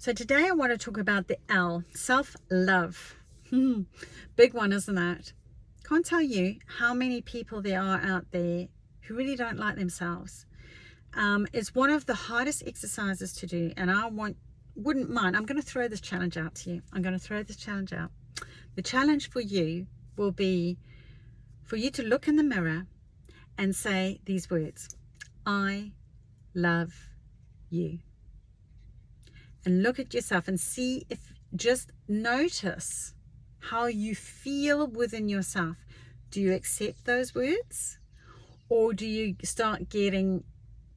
So today I want to talk about the L, self-love. Big one, isn't it? Can't tell you how many people there are out there who really don't like themselves. It's one of the hardest exercises to do, and wouldn't mind. I'm going to throw this challenge out to you. The challenge for you will be for you to look in the mirror and say these words: I love you. And look at yourself and see just notice how you feel within yourself. Do you accept those words? Or do you start getting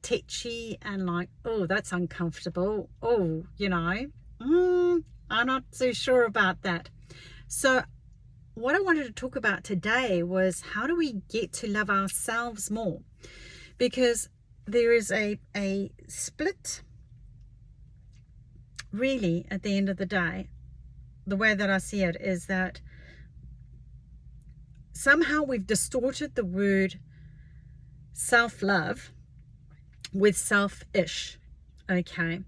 tetchy and like, oh, that's uncomfortable. Oh, I'm not so sure about that. So what I wanted to talk about today was, how do we get to love ourselves more? Because there is a split. Really, at the end of the day, the way that I see it is that somehow we've distorted the word self-love with selfish, okay?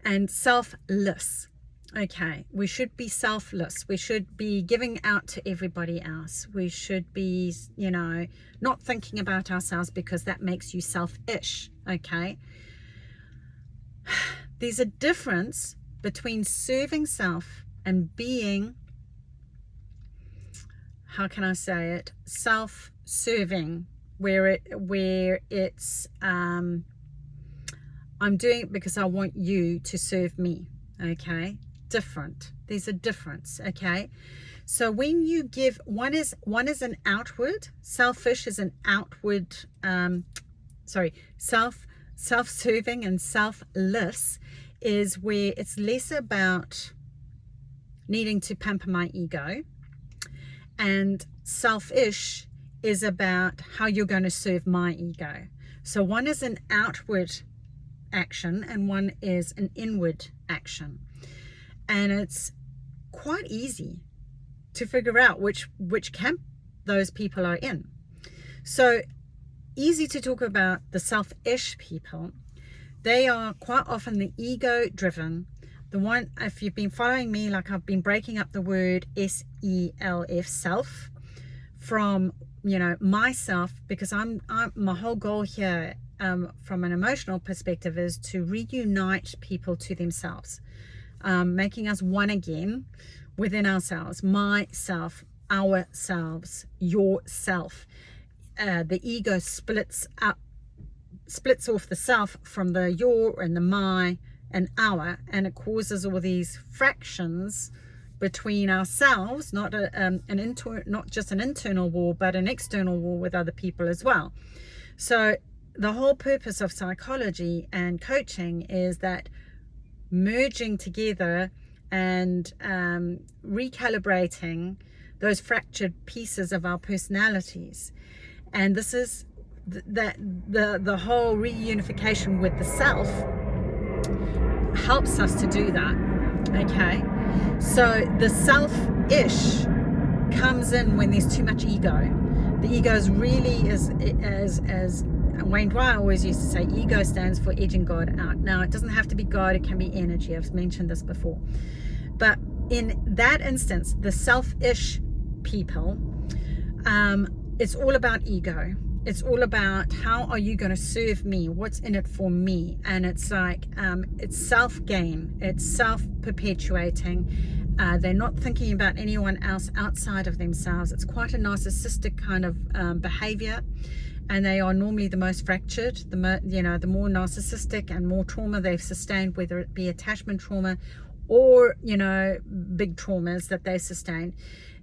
And selfless, okay? We should be selfless. We should be giving out to everybody else. We should be, not thinking about ourselves, because that makes you selfish, okay? There's a difference between serving self and being, how can I say it, self-serving, where it's I'm doing it because I want you to serve me, okay? Different. There's a difference, okay? So when you give, one is an outward, selfish is an outward, self-serving, and selfless is where it's less about needing to pamper my ego, and selfish is about how you're going to serve my ego. So one is an outward action and one is an inward action, and it's quite easy to figure out which camp those people are in. So easy to talk about the selfish people. They are quite often the ego driven. The one, if you've been following me, like I've been breaking up the word SELF, self, from myself, because I'm my whole goal here from an emotional perspective is to reunite people to themselves, making us one again within ourselves. Myself, ourselves, yourself. The ego splits off the self from the your and the my and our, and it causes all these fractions between ourselves, not just an internal war, but an external war with other people as well. So the whole purpose of psychology and coaching is that merging together and recalibrating those fractured pieces of our personalities. And this is the whole reunification with the self helps us to do that, okay? So the selfish comes in when there's too much ego. The ego is really, as Wayne Dwyer always used to say, ego stands for edging God out. Now, it doesn't have to be God, it can be energy. I've mentioned this before. But in that instance, the selfish people, it's all about ego. It's all about, how are you going to serve me? What's in it for me? And it's like, it's self-gain. It's self-perpetuating. They're not thinking about anyone else outside of themselves. It's quite a narcissistic kind of behavior. And they are normally the most fractured, the more narcissistic and more trauma they've sustained, whether it be attachment trauma or, big traumas that they sustained.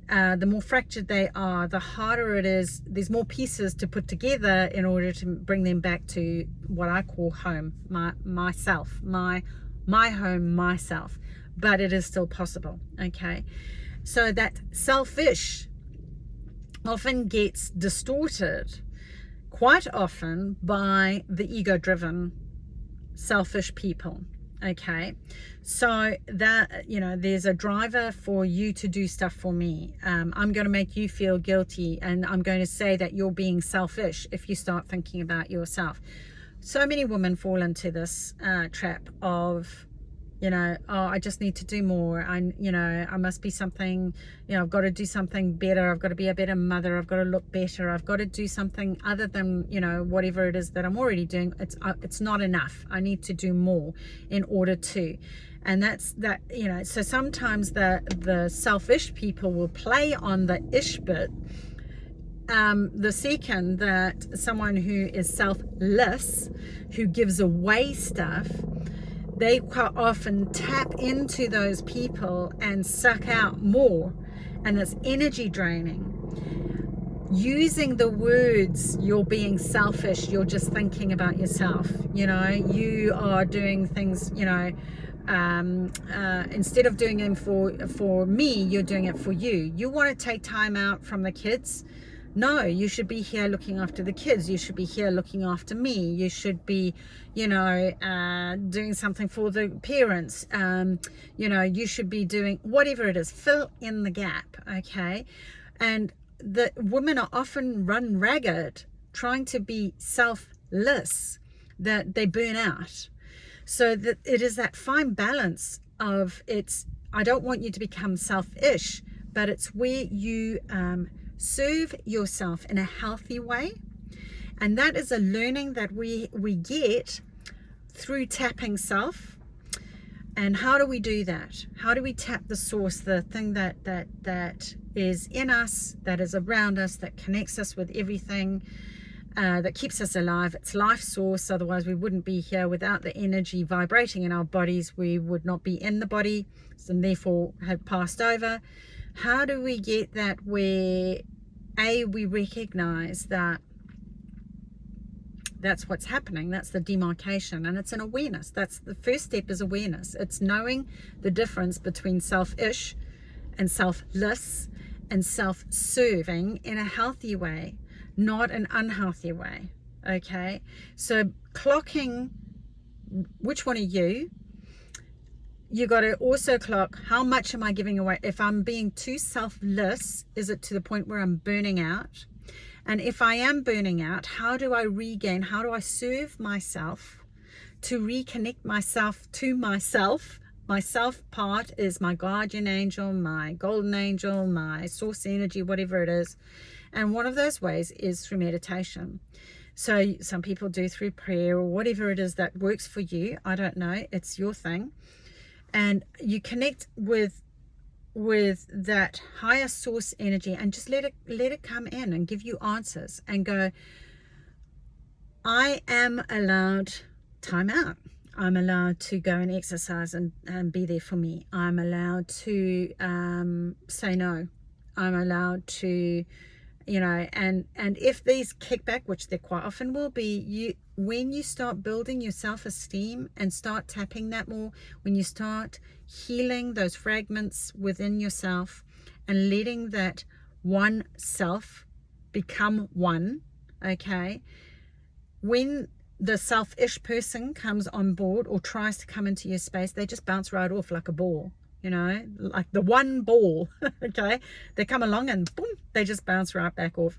The more fractured they are, the harder it is. There's more pieces to put together in order to bring them back to what I call home, myself, my home, myself. But it is still possible, okay? So that selfish often gets distorted quite often by the ego-driven, selfish people. Okay, so that, there's a driver for you to do stuff for me. I'm going to make you feel guilty, and I'm going to say that you're being selfish if you start thinking about yourself. So many women fall into this trap of You know, oh, I just need to do more. I must be something, I've got to do something better. I've got to be a better mother. I've got to look better. I've got to do something other than, whatever it is that I'm already doing. It's not enough. I need to do more in order to. And that's that, so sometimes the selfish people will play on the ish bit. The second that someone who is selfless, who gives away stuff, they quite often tap into those people and suck out more, and it's energy draining. Using the words, you're being selfish, you're just thinking about yourself, you are doing things, instead of doing them for me, you're doing it for you. You want to take time out from the kids. No, you should be here looking after the kids. You should be here looking after me. You should be, doing something for the parents. You should be doing whatever it is. Fill in the gap, okay? And the women are often run ragged trying to be selfless, that they burn out. So that it is that fine balance of I don't want you to become selfish, but it's where you serve yourself in a healthy way. And that is a learning that we get through tapping self. And how do we do that? How do we tap the source, the thing that is in us, that is around us, that connects us with everything, that keeps us alive? It's life source. Otherwise we wouldn't be here. Without the energy vibrating in our bodies, we would not be in the body, and therefore have passed over. How do we get that where we recognize that that's what's happening? That's the demarcation, and it's an awareness. That's the first step, is awareness. It's knowing the difference between selfish and selfless and self-serving in a healthy way, not an unhealthy way. Okay, so clocking which one are you got to also clock, how much am I giving away? If I'm being too selfless, is it to the point where I'm burning out? And if I am burning out, how do I regain? How do I serve myself to reconnect myself to myself? My self part is my guardian angel, my golden angel, my source energy, whatever it is. And one of those ways is through meditation. So some people do through prayer, or whatever it is that works for you. I don't know. It's your thing. And you connect with that higher source energy, and just let it come in and give you answers, and go, I am allowed time out. I'm allowed to go and exercise and be there for me. I'm allowed to say no. I'm allowed to, and if these kick back, which there quite often will be, when you start building your self-esteem and start tapping that more, when you start healing those fragments within yourself and letting that one self become one, okay, when the selfish person comes on board or tries to come into your space, they just bounce right off like a ball, like the one ball. Okay, they come along and boom, they just bounce right back off.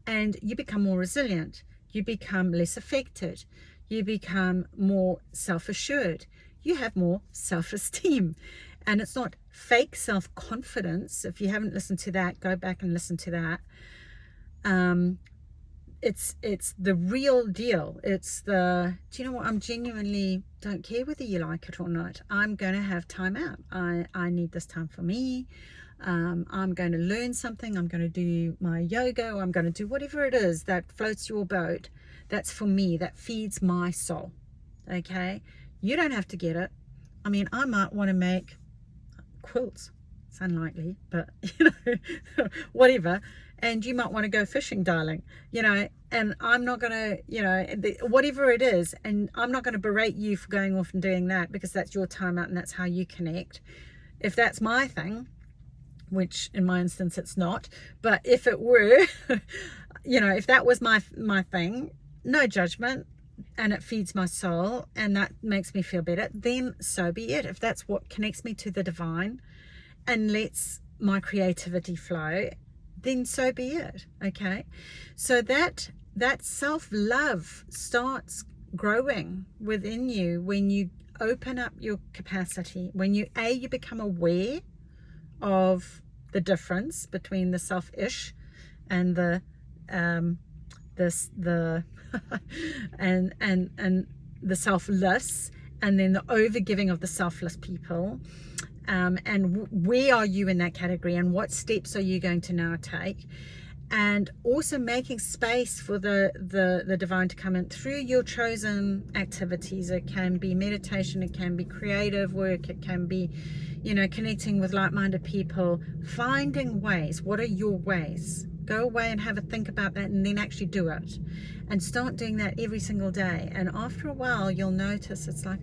And you become more resilient, you become less affected, you become more self-assured, you have more self-esteem. And it's not fake self-confidence. If you haven't listened to that, go back and listen to that. It's the real deal. It's do you know what? I'm genuinely don't care whether you like it or not. I'm going to have time out. I need this time for me. I'm going to learn something. I'm going to do my yoga. I'm going to do whatever it is that floats your boat. That's for me. That feeds my soul. Okay? You don't have to get it. I mean, I might want to make quilts. It's unlikely, but whatever. And you might want to go fishing, darling, and I'm not going to, whatever it is. And I'm not going to berate you for going off and doing that, because that's your time out and that's how you connect. If that's my thing, which in my instance it's not, but if it were, if that was my thing, no judgment, and it feeds my soul and that makes me feel better, then so be it. If that's what connects me to the divine and lets my creativity flow, then so be it. Okay, so that self-love starts growing within you when you open up your capacity, when you become aware of the difference between the selfish and the and the selfless, and then the overgiving of the selfless people, and where are you in that category, and what steps are you going to now take, and also making space for the divine to come in through your chosen activities. It can be meditation, it can be creative work, it can be, you know, connecting with like-minded people, finding ways. What are your ways? Go away and have a think about that, and then actually do it, and start doing that every single day. And after a while, you'll notice it's like,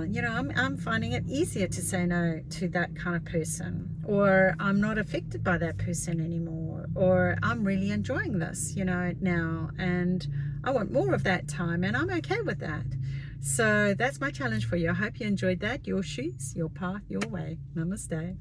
you know, I'm finding it easier to say no to that kind of person, or I'm not affected by that person anymore, or I'm really enjoying this, you know, now, and I want more of that time, and I'm okay with that. So that's my challenge for you. I hope you enjoyed that. Your shoes, your path, your way. Namaste.